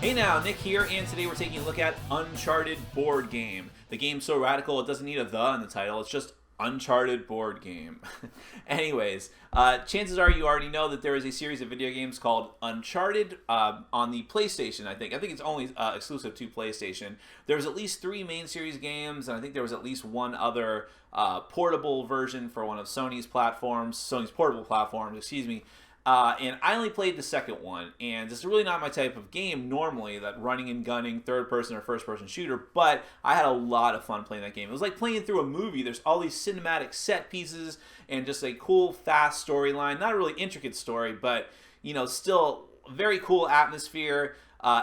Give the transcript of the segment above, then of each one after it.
Hey now, Nick here, and today we're taking a look at Uncharted board game. The game's so radical it doesn't need a "the" in the title, it's just Uncharted board game. Anyways, chances are you already know that there is a series of video games called Uncharted on the PlayStation, I think. I think it's only exclusive to PlayStation. There's at least 3 main series games, and I think there was at least one other portable version for one of Sony's portable platforms, excuse me. And I only played the second one, and it's really not my type of game normally, that running and gunning, third-person or first-person shooter, but I had a lot of fun playing that game. It was like playing through a movie. There's all these cinematic set pieces and just a cool, fast storyline. Not a really intricate story, but, you know, still very cool atmosphere.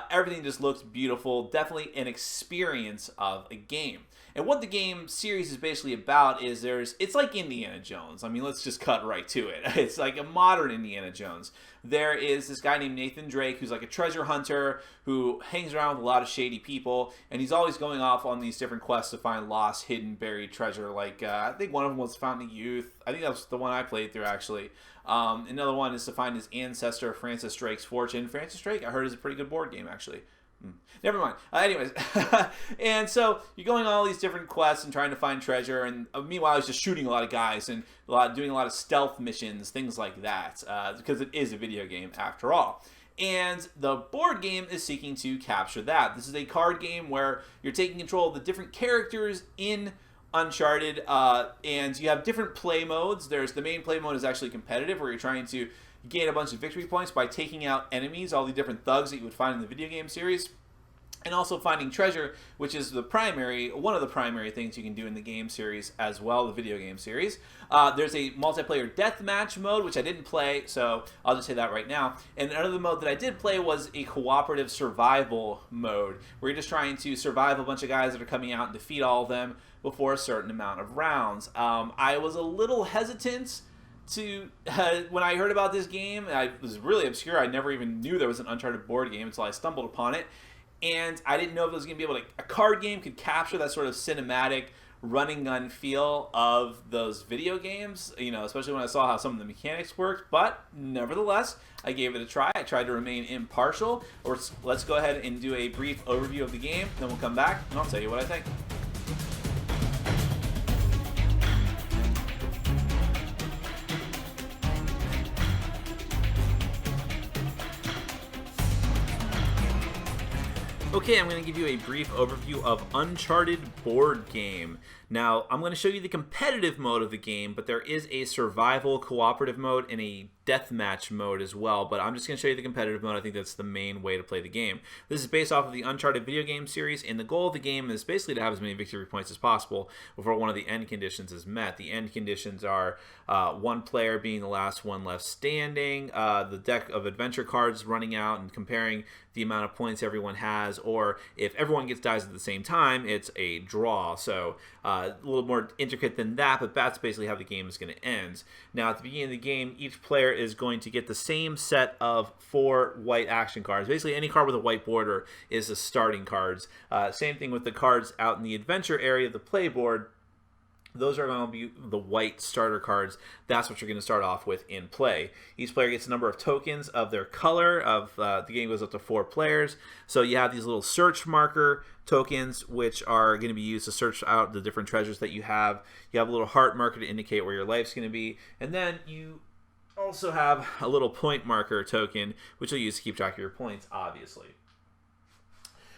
Everything just looks beautiful. Definitely an experience of a game. And what the game series is basically about is it's like Indiana Jones. I mean, let's just cut right to it. It's like a modern Indiana Jones. There is this guy named Nathan Drake who's like a treasure hunter who hangs around with a lot of shady people, and he's always going off on these different quests to find lost, hidden, buried treasure. Like, I think one of them was Fountain of Youth. I think that was the one I played through, actually. Another one is to find his ancestor, Francis Drake's fortune. Francis Drake, I heard, is a pretty good board game, actually. Never mind. Anyways, and so you're going on all these different quests and trying to find treasure, and meanwhile, I was just shooting a lot of guys and doing a lot of stealth missions, things like that, because it is a video game after all. And the board game is seeking to capture that. This is a card game where you're taking control of the different characters in Uncharted, and you have different play modes. The main play mode is actually competitive, where you're trying to gain a bunch of victory points by taking out enemies, all the different thugs that you would find in the video game series, and also finding treasure, which is one of the primary things you can do in the game series as well, the video game series. There's a multiplayer deathmatch mode, which I didn't play, so I'll just say that right now. And another mode that I did play was a cooperative survival mode, where you're just trying to survive a bunch of guys that are coming out and defeat all of them before a certain amount of rounds. I was a little hesitant when I heard about this game. It was really obscure. I never even knew there was an Uncharted board game until I stumbled upon it. And I didn't know if it was going to be able to, a card game could capture that sort of cinematic running gun feel of those video games, you know, especially when I saw how some of the mechanics worked. But nevertheless, I gave it a try. I tried to remain impartial. Let's go ahead and do a brief overview of the game, then we'll come back and I'll tell you what I think. Okay, I'm going to give you a brief overview of Uncharted board game. Now, I'm going to show you the competitive mode of the game, but there is a survival cooperative mode and a deathmatch mode as well, but I'm just going to show you the competitive mode. I think that's the main way to play the game. This is based off of the Uncharted video game series, and the goal of the game is basically to have as many victory points as possible before one of the end conditions is met. The end conditions are one player being the last one left standing, the deck of adventure cards running out and comparing the amount of points everyone has, or if everyone dies at the same time, it's a draw. So a little more intricate than that, but that's basically how the game is going to end. Now, at the beginning of the game, each player is going to get the same set of 4 white action cards. Basically, any card with a white border is the starting cards. Same thing with the cards out in the adventure area of the playboard. Those are going to be the white starter cards. That's what you're going to start off with in play. Each player gets a number of tokens of their color. The game goes up to 4 players. So you have these little search marker tokens, which are going to be used to search out the different treasures that you have. You have a little heart marker to indicate where your life's going to be. And then you also have a little point marker token, which you'll use to keep track of your points, obviously.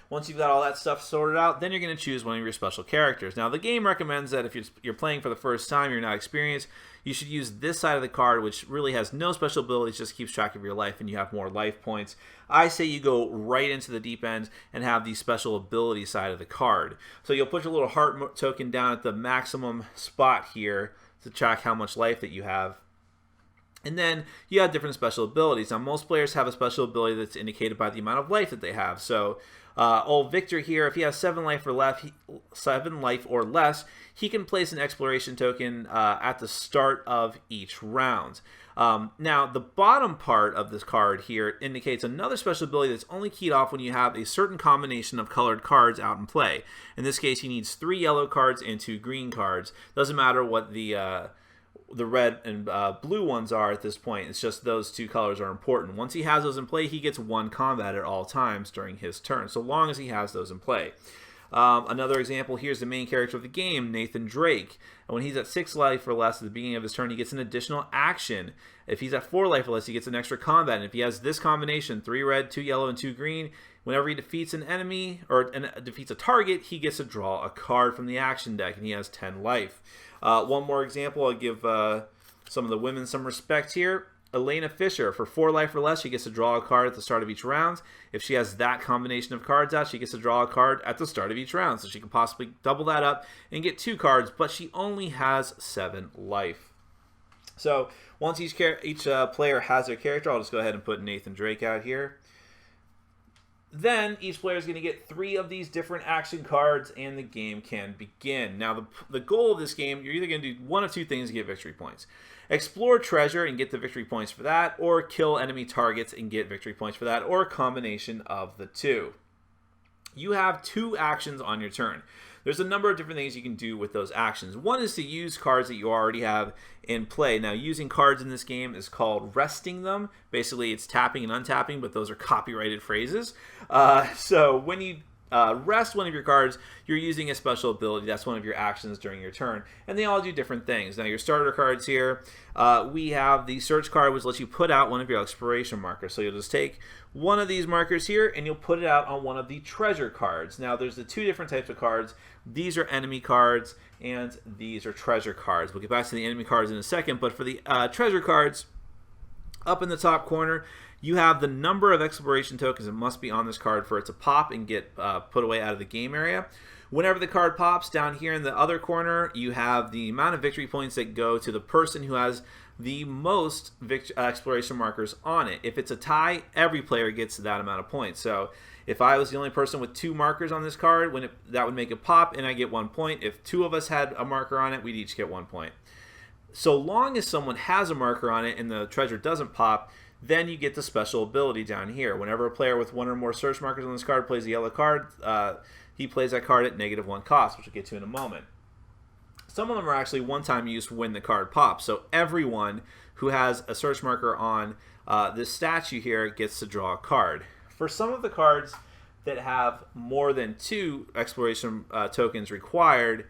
Once you've got all that stuff sorted out, then you're going to choose one of your special characters. Now, the game recommends that if you're playing for the first time, you're not experienced, you should use this side of the card, which really has no special abilities, just keeps track of your life, and you have more life points. I say you go right into the deep end and have the special ability side of the card. So you'll put your little heart token down at the maximum spot here to track how much life that you have. And then you have different special abilities. Now, most players have a special ability that's indicated by the amount of life that they have. So old Victor here, if he has 7 life or less, he can place an exploration token at the start of each round. Now, the bottom part of this card here indicates another special ability that's only keyed off when you have a certain combination of colored cards out in play. In this case, he needs 3 yellow cards and 2 green cards. Doesn't matter what the the red and blue ones are at this point. It's just those two colors are important. Once he has those in play, he gets 1 combat at all times during his turn, so long as he has those in play. Another example, here's the main character of the game, Nathan Drake. And when he's at 6 life or less at the beginning of his turn, he gets an additional action. If he's at 4 life or less, he gets an extra combat. And if he has this combination, 3 red, 2 yellow, and 2 green, whenever he defeats an enemy or defeats a target, he gets to draw a card from the action deck, and he has 10 life. One more example, I'll give some of the women some respect here. Elena Fisher, for 4 life or less, she gets to draw a card at the start of each round. If she has that combination of cards out, she gets to draw a card at the start of each round. So she can possibly double that up and get 2 cards, but she only has 7 life. So once each player has their character, I'll just go ahead and put Nathan Drake out here. Then each player is going to get 3 of these different action cards, and the game can begin. Now, the goal of this game, you're either going to do one of 2 things to get victory points. Explore treasure and get the victory points for that, or kill enemy targets and get victory points for that, or a combination of the 2. You have 2 actions on your turn. There's a number of different things you can do with those actions. One is to use cards that you already have in play. Now, using cards in this game is called resting them. Basically, it's tapping and untapping, but those are copyrighted phrases. So when you rest one of your cards, you're using a special ability. That's one of your actions during your turn, and they all do different things. Now, your starter cards here, we have the search card, which lets you put out one of your exploration markers. So you'll just take one of these markers here, and you'll put it out on one of the treasure cards. Now, there's the 2 different types of cards. These are enemy cards, and these are treasure cards. We'll get back to the enemy cards in a second, but for the treasure cards, up in the top corner, you have the number of exploration tokens that must be on this card for it to pop and get put away out of the game area. Whenever the card pops, down here in the other corner, you have the amount of victory points that go to the person who has the most exploration markers on it. If it's a tie, every player gets that amount of points. So if I was the only person with 2 markers on this card, that would make it pop, and I get 1 point. If 2 of us had a marker on it, we'd each get 1 point. So long as someone has a marker on it and the treasure doesn't pop, then you get the special ability down here. Whenever a player with 1 or more search markers on this card plays a yellow card, he plays that card at -1 cost, which we'll get to in a moment. Some of them are actually one-time use when the card pops. So everyone who has a search marker on this statue here gets to draw a card. For some of the cards that have more than 2 exploration tokens required,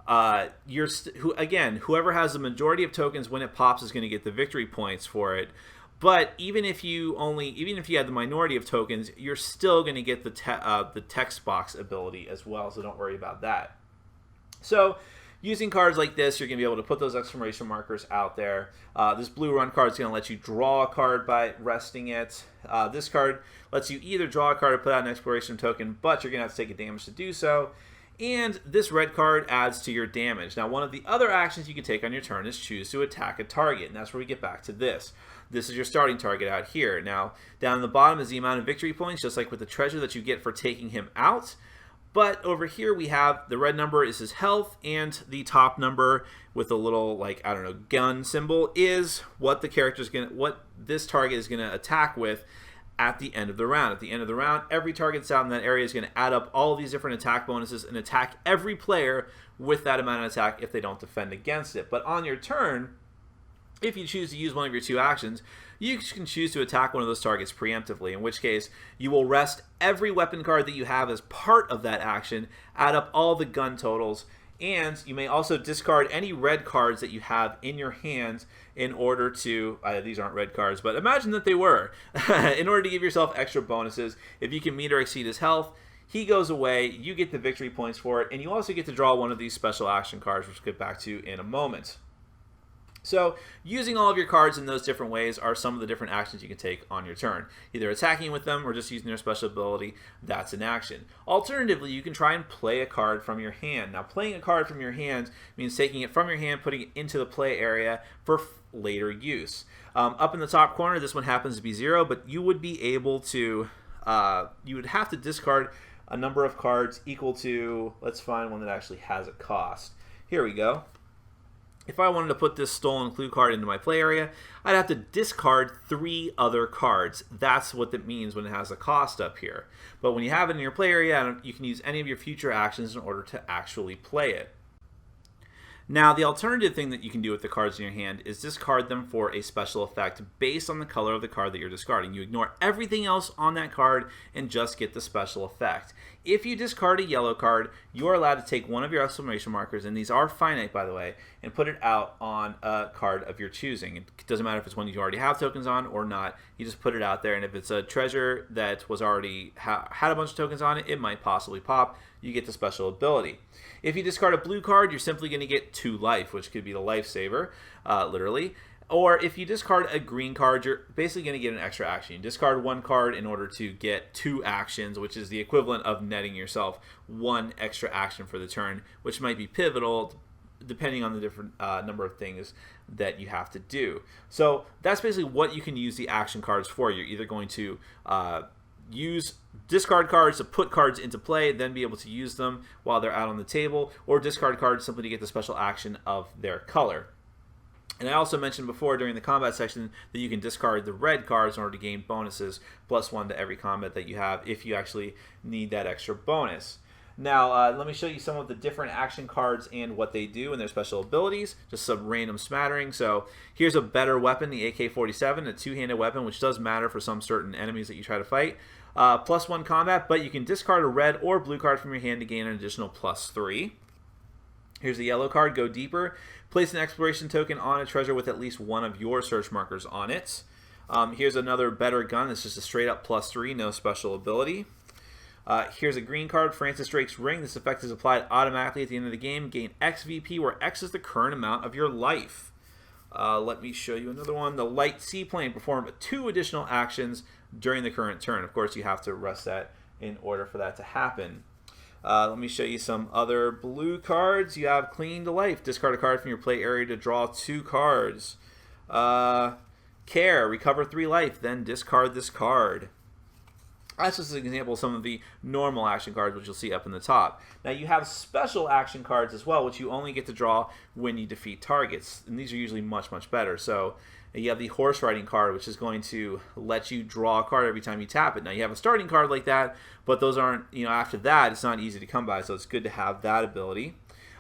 whoever has the majority of tokens when it pops is going to get the victory points for it. But even if you had the minority of tokens, you're still going to get the text box ability as well. So don't worry about that. So using cards like this, you're going to be able to put those exclamation markers out there. This blue run card is going to let you draw a card by resting it. This card lets you either draw a card or put out an exploration token, but you're going to have to take a damage to do so. And this red card adds to your damage. Now, one of the other actions you can take on your turn is choose to attack a target, and that's where we get back to this. This is your starting target out here. Now, down in the bottom is the amount of victory points, just like with the treasure that you get for taking him out. But over here we have the red number is his health, and the top number with a little, like, I don't know, gun symbol is what this target is gonna attack with at the end of the round. At the end of the round, every target that's out in that area is going to add up all of these different attack bonuses and attack every player with that amount of attack if they don't defend against it. But on your turn, if you choose to use one of your 2 actions, you can choose to attack one of those targets preemptively, in which case you will rest every weapon card that you have as part of that action, add up all the gun totals, and you may also discard any red cards that you have in your hands in order to, these aren't red cards, but imagine that they were, in order to give yourself extra bonuses. If you can meet or exceed his health, he goes away, you get the victory points for it, and you also get to draw one of these special action cards, which we'll get back to in a moment. So using all of your cards in those different ways are some of the different actions you can take on your turn. Either attacking with them or just using their special ability, that's an action. Alternatively, you can try and play a card from your hand. Now, playing a card from your hand means taking it from your hand, putting it into the play area for later use. Up in the top corner, this one happens to be 0, but you would be able to, you would have to discard a number of cards equal to, let's find one that actually has a cost. Here we go. If I wanted to put this stolen clue card into my play area, I'd have to discard 3 other cards. That's what that means when it has a cost up here. But when you have it in your play area, you can use any of your future actions in order to actually play it. Now, the alternative thing that you can do with the cards in your hand is discard them for a special effect based on the color of the card that you're discarding. You ignore everything else on that card and just get the special effect. If you discard a yellow card, you are allowed to take one of your exclamation markers, and these are finite, by the way, and put it out on a card of your choosing. It doesn't matter if it's one you already have tokens on or not. You just put it out there, and if it's a treasure that was already had a bunch of tokens on it, it might possibly pop. You get the special ability. If you discard a blue card, you're simply going to get 2 life, which could be the lifesaver, literally. Or if you discard a green card, you're basically going to get an extra action. You discard 1 card in order to get 2 actions, which is the equivalent of netting yourself 1 extra action for the turn, which might be pivotal depending on the different number of things that you have to do. So that's basically what you can use the action cards for. You're either going to use discard cards to put cards into play, then be able to use them while they're out on the table, or discard cards simply to get the special action of their color. And I also mentioned before during the combat section that you can discard the red cards in order to gain bonuses, +1 to every combat that you have if you actually need that extra bonus. Now, let me show you some of the different action cards and what they do and their special abilities, just some random smattering. So here's a better weapon, the AK-47, a 2-handed weapon, which does matter for some certain enemies that you try to fight. +1 combat, but you can discard a red or blue card from your hand to gain an additional +3. Here's the yellow card, Go Deeper. Place an exploration token on a treasure with at least one of your search markers on it. Here's another better gun. It's just a straight up +3, no special ability. Here's a green card, Francis Drake's Ring. This effect is applied automatically at the end of the game. Gain XVP, where X is the current amount of your life. Let me show you another one. The Light Seaplane. Perform 2 additional actions during the current turn. Of course, you have to rest that in order for that to happen. Let me show you some other blue cards. You have Clinging to Life. Discard a card from your play area to draw 2 cards. Care. Recover 3 life. Then discard this card. That's just an example of some of the normal action cards, which you'll see up in the top. Now, you have special action cards as well, which you only get to draw when you defeat targets. And these are usually much, much better. So you have the horse riding card, which is going to let you draw a card every time you tap it. Now, you have a starting card like that, but those aren't, after that, it's not easy to come by. So it's good to have that ability.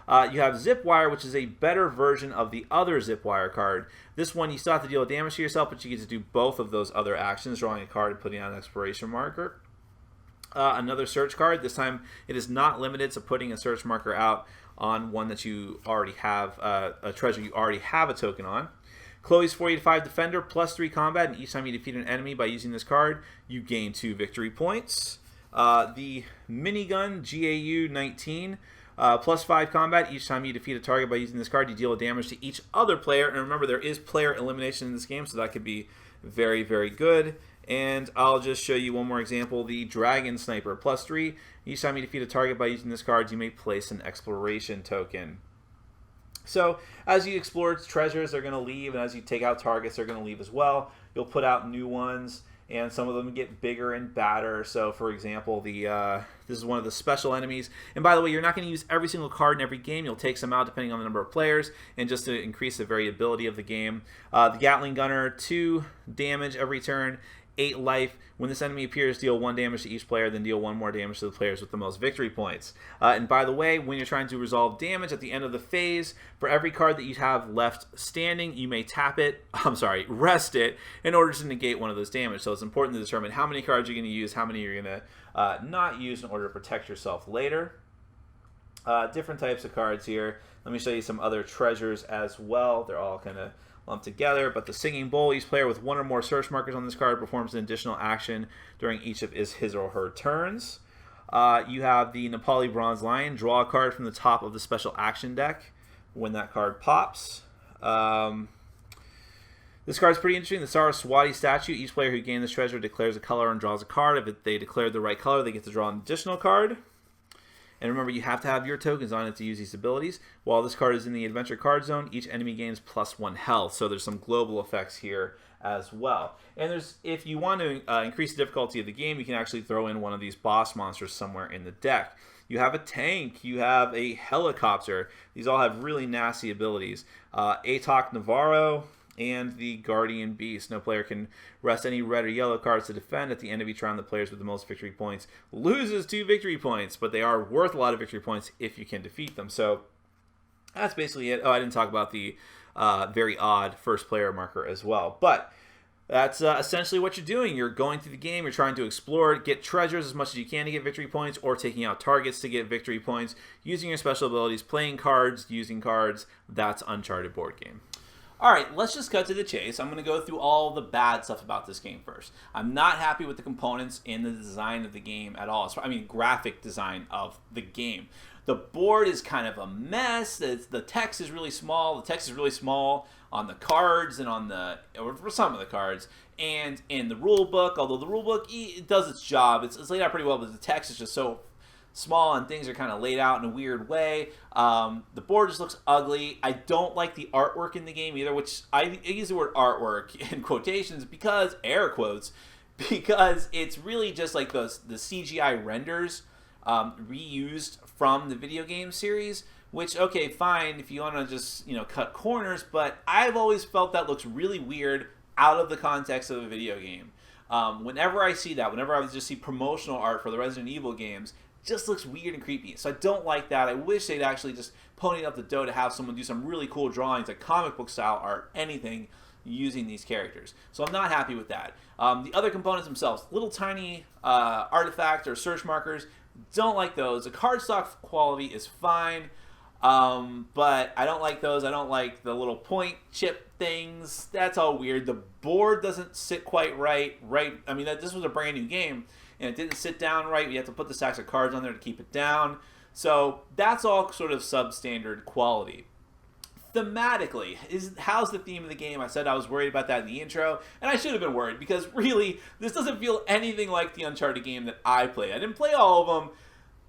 You have Zip Wire, which is a better version of the other Zip Wire card. This one, you still have to deal damage to yourself, but you get to do both of those other actions, drawing a card and putting out an exploration marker. Another search card. This time, it is not limited to putting a search marker out on one that you already have, a treasure you already have a token on. Chloe's 485 Defender, +3 combat, and each time you defeat an enemy by using this card, you gain 2 victory points. The Minigun, GAU 19, +5 combat. Each time you defeat a target by using this card, you deal damage to each other player. And remember, there is player elimination in this game, so that could be very, very good. And I'll just show you one more example. The Dragon Sniper, +3. Each time you defeat a target by using this card, you may place an exploration token. So as you explore treasures, they're going to leave, and as you take out targets, they're going to leave as well. You'll put out new ones, and some of them get bigger and badder. So, for example, this is one of the special enemies. And by the way, you're not going to use every single card in every game. You'll take some out depending on the number of players, and just to increase the variability of the game. The Gatling Gunner, 2 damage every turn, 8 life. When this enemy appears, deal 1 damage to each player, then deal 1 more damage to the players with the most victory points. And by the way, when you're trying to resolve damage at the end of the phase, for every card that you have left standing, you may rest it in order to negate one of those damage. So it's important to determine how many cards you're going to use, how many you're going to not use in order to protect yourself later. Different types of cards here. Let me show you some other treasures as well. They're all kind of lumped together, but the Singing Bowl, each player with 1 or more search markers on this card performs an additional action during each of his or her turns. You have the Nepali Bronze Lion. Draw a card from the top of the special action deck when that card pops. This card's pretty interesting. The Saraswati statue. Each player who gained this treasure declares a color and draws a card. If they declared the right color, they get to draw an additional card. And remember, you have to have your tokens on it to use these abilities. While this card is in the adventure card zone, each enemy gains +1 health. So there's some global effects here as well. And if you want to increase the difficulty of the game, you can actually throw in one of these boss monsters somewhere in the deck. You have a tank. You have a helicopter. These all have really nasty abilities. Atok Navarro and the Guardian Beast. No player can rest any red or yellow cards to defend. At the end of each round, the players with the most victory points loses 2 victory points, but they are worth a lot of victory points if you can defeat them. So That's basically it. Oh, I didn't talk about the very odd first player marker as well. But that's essentially what you're doing. You're going through the game, you're trying to explore, get treasures as much as you can to get victory points, or taking out targets to get victory points, using your special abilities, playing cards, using cards. That's Uncharted board game. All right, let's just cut to the chase. I'm going to go through all the bad stuff about this game first. I'm not happy with the components in the design of the game at all. I mean, graphic design of the game. The board is kind of a mess. The text is really small. The text is really small on the cards and or for some of the cards. And in the rule book, although the rule book it does its job, it's laid out pretty well, but the text is just so small and things are kind of laid out in a weird way. The board just looks ugly. I don't like the artwork in the game either, which I use the word artwork in quotations because, air quotes, because it's really just like the CGI renders reused from the video game series, which, okay, fine if you want to just, cut corners, but I've always felt that looks really weird out of the context of a video game. Whenever I see that, whenever I just see promotional art for the Resident Evil games, it just looks weird and creepy. So I don't like that. I wish they'd actually just pony up the dough to have someone do some really cool drawings, like comic book style art, anything, using these characters. So I'm not happy with that. The other components themselves, little tiny artifacts or search markers, don't like those. The cardstock quality is fine, but I don't like those. I don't like the little point chip things. That's all weird. The board doesn't sit quite right. I mean, this was a brand new game, and it didn't sit down right. You have to put the stacks of cards on there to keep it down. So that's all sort of substandard quality. Thematically, how's the theme of the game? I said I was worried about that in the intro, and I should have been worried because really, this doesn't feel anything like the Uncharted game that I played. I didn't play all of them,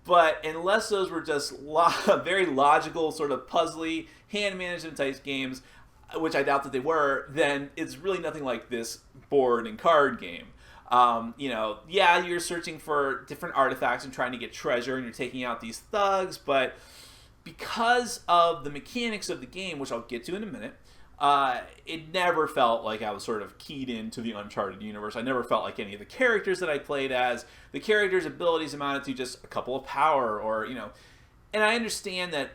but unless those were just very logical, sort of puzzly, hand management type games, which I doubt that they were, then it's really nothing like this board and card game. Yeah, you're searching for different artifacts and trying to get treasure, and you're taking out these thugs, but because of the mechanics of the game, which I'll get to in a minute, it never felt like I was sort of keyed into the Uncharted universe. I never felt like any of the characters that I played as, the characters' abilities amounted to just a couple of power or, and I understand that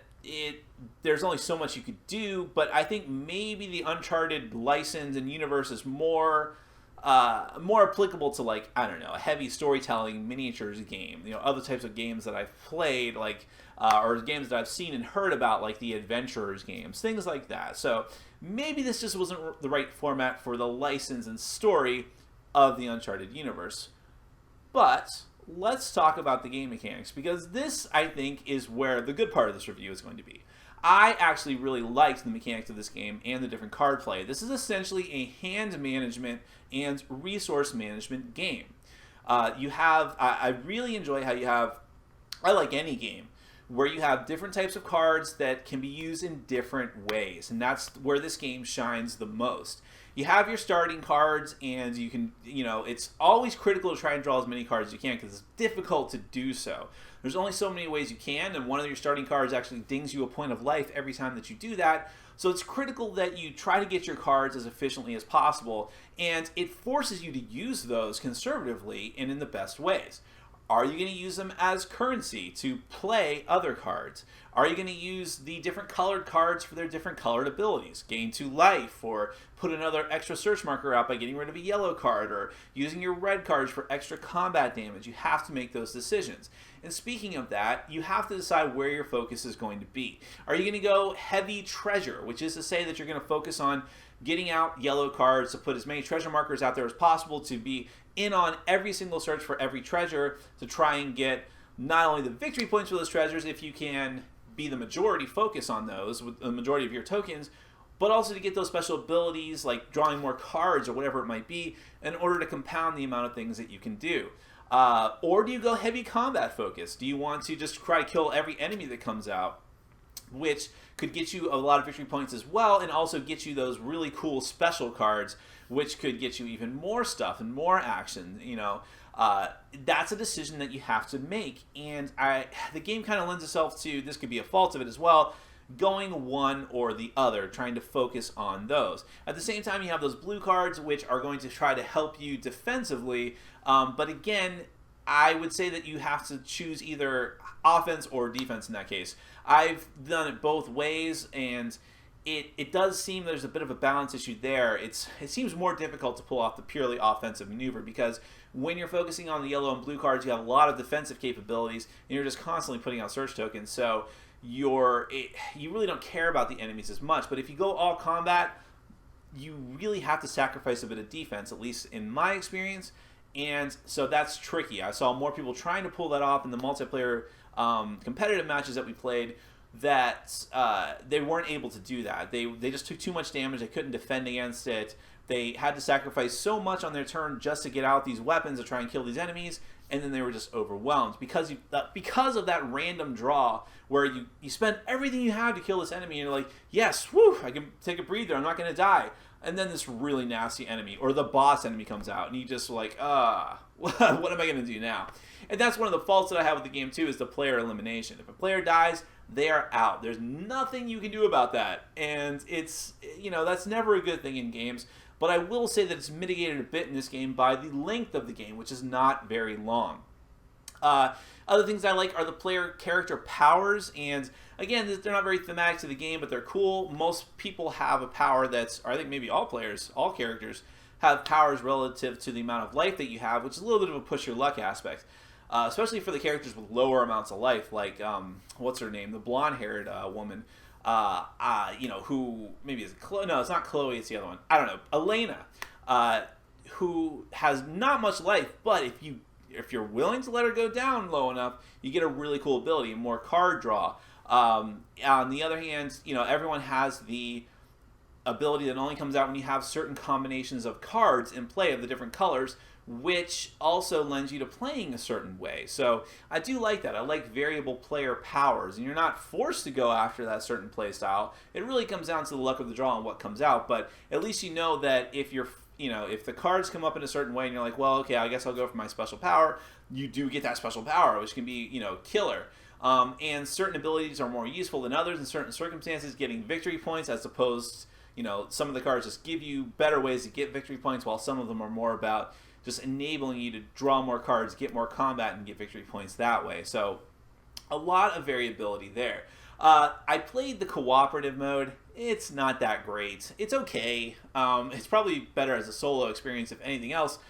there's only so much you could do, but I think maybe the Uncharted license and universe is more applicable to, like, I don't know, a heavy storytelling miniatures game, other types of games that I've played, like, or games that I've seen and heard about, like the Adventurers games, things like that. So maybe this just wasn't the right format for the license and story of the Uncharted universe. But let's talk about the game mechanics, because this, I think, is where the good part of this review is going to be. I actually really liked the mechanics of this game and the different card play. This is essentially a hand management and resource management game. I really enjoy how you have, I like any game, where you have different types of cards that can be used in different ways. And that's where this game shines the most. You have your starting cards, and you can, it's always critical to try and draw as many cards as you can because it's difficult to do so. There's only so many ways you can, and one of your starting cards actually dings you a point of life every time that you do that. So it's critical that you try to get your cards as efficiently as possible, and it forces you to use those conservatively and in the best ways. Are you going to use them as currency to play other cards? Are you going to use the different colored cards for their different colored abilities? Gain 2 life, or put another extra search marker out by getting rid of a yellow card, or using your red cards for extra combat damage. You have to make those decisions. And speaking of that, you have to decide where your focus is going to be. Are you going to go heavy treasure, which is to say that you're going to focus on getting out yellow cards to put as many treasure markers out there as possible to be in on every single search for every treasure to try and get not only the victory points for those treasures, if you can be the majority focus on those with the majority of your tokens, but also to get those special abilities like drawing more cards or whatever it might be in order to compound the amount of things that you can do. Or do you go heavy combat focus? Do you want to just try to kill every enemy that comes out, which could get you a lot of victory points as well, and also get you those really cool special cards, which could get you even more stuff and more action. That's a decision that you have to make, and the game kind of lends itself to, this could be a fault of it as well, going one or the other, trying to focus on those. At the same time, you have those blue cards, which are going to try to help you defensively, but again, I would say that you have to choose either offense or defense in that case. I've done it both ways, and it does seem there's a bit of a balance issue there. It seems more difficult to pull off the purely offensive maneuver because when you're focusing on the yellow and blue cards, you have a lot of defensive capabilities, and you're just constantly putting out search tokens. So you really don't care about the enemies as much. But if you go all combat, you really have to sacrifice a bit of defense, at least in my experience. And so that's tricky. I saw more people trying to pull that off in the multiplayer competitive matches that we played, that they weren't able to do that. They just took too much damage. They couldn't defend against it. They had to sacrifice so much on their turn just to get out these weapons to try and kill these enemies, and then they were just overwhelmed because of that random draw where you spend everything you have to kill this enemy, and you're like, yes, whew, I can take a breather, I'm not going to die. And then this really nasty enemy, or the boss enemy, comes out, and you just like, what am I going to do now? And that's one of the faults that I have with the game too, is the player elimination. If a player dies, they are out. There's nothing you can do about that, and it's, that's never a good thing in games. But I will say that it's mitigated a bit in this game by the length of the game, which is not very long. Other things I like are the player character powers, and again, they're not very thematic to the game, but they're cool. Most people have a power or I think maybe all characters have powers relative to the amount of life that you have, which is a little bit of a push your luck aspect. Especially for the characters with lower amounts of life, like, what's her name? The blonde-haired woman. Who maybe is no, it's not Chloe, it's the other one. I don't know. Elena, who has not much life, but if you're willing to let her go down low enough, you get a really cool ability, more card draw. On the other hand, everyone has the ability that only comes out when you have certain combinations of cards in play of the different colors, which also lends you to playing a certain way. So I do like that. I like variable player powers, and you're not forced to go after that certain play style. It really comes down to the luck of the draw and what comes out, but at least you know that if the cards come up in a certain way and you're like, well, okay, I guess I'll go for my special power, you do get that special power, which can be, killer. And certain abilities are more useful than others in certain circumstances, getting victory points as opposed, some of the cards just give you better ways to get victory points, while some of them are more about just enabling you to draw more cards, get more combat, and get victory points that way. So a lot of variability there. I played the cooperative mode. It's not that great. It's okay. It's probably better as a solo experience, if anything else.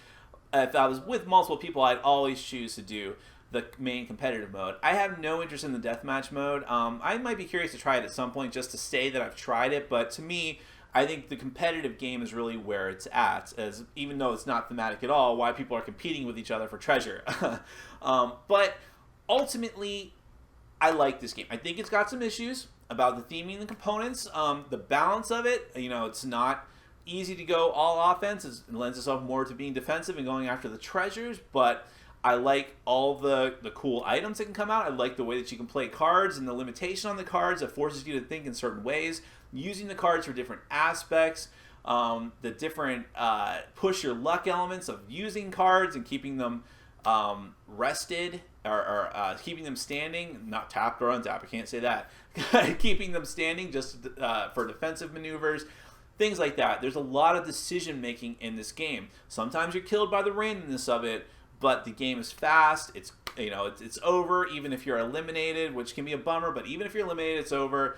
If I was with multiple people, I'd always choose to do the main competitive mode. I have no interest in the deathmatch mode. I might be curious to try it at some point just to say that I've tried it, but to me, I think the competitive game is really where it's at, as even though it's not thematic at all, why people are competing with each other for treasure. But ultimately, I like this game. I think it's got some issues about the theming and the components. The balance of it, it's not easy to go all offense. It lends itself more to being defensive and going after the treasures, but I like all the cool items that can come out. I like the way that you can play cards and the limitation on the cards that forces you to think in certain ways, using the cards for different aspects, the different push your luck elements of using cards and keeping them rested or keeping them standing, not tapped or untapped, I can't say that, keeping them standing just for defensive maneuvers, things like that. There's a lot of decision making in this game. Sometimes you're killed by the randomness of it, but the game is fast. It's over even if you're eliminated, which can be a bummer, but even if you're eliminated, it's over.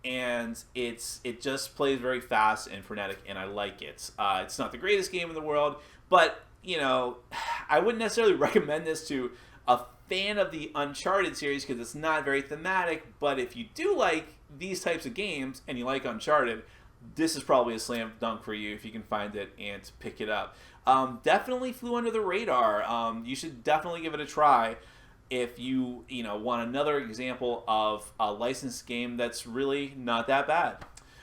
And it just plays very fast and frenetic, and I like it. It's not the greatest game in the world, but I wouldn't necessarily recommend this to a fan of the Uncharted series because it's not very thematic. But if you do like these types of games and you like Uncharted, this is probably a slam dunk for you if you can find it and pick it up. Definitely flew under the radar. You should definitely give it a try if you want another example of a licensed game that's really not that bad.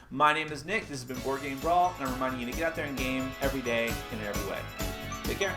My name is Nick. This has been Board Game Brawl, and I'm reminding you to get out there and game every day in every way. Take care.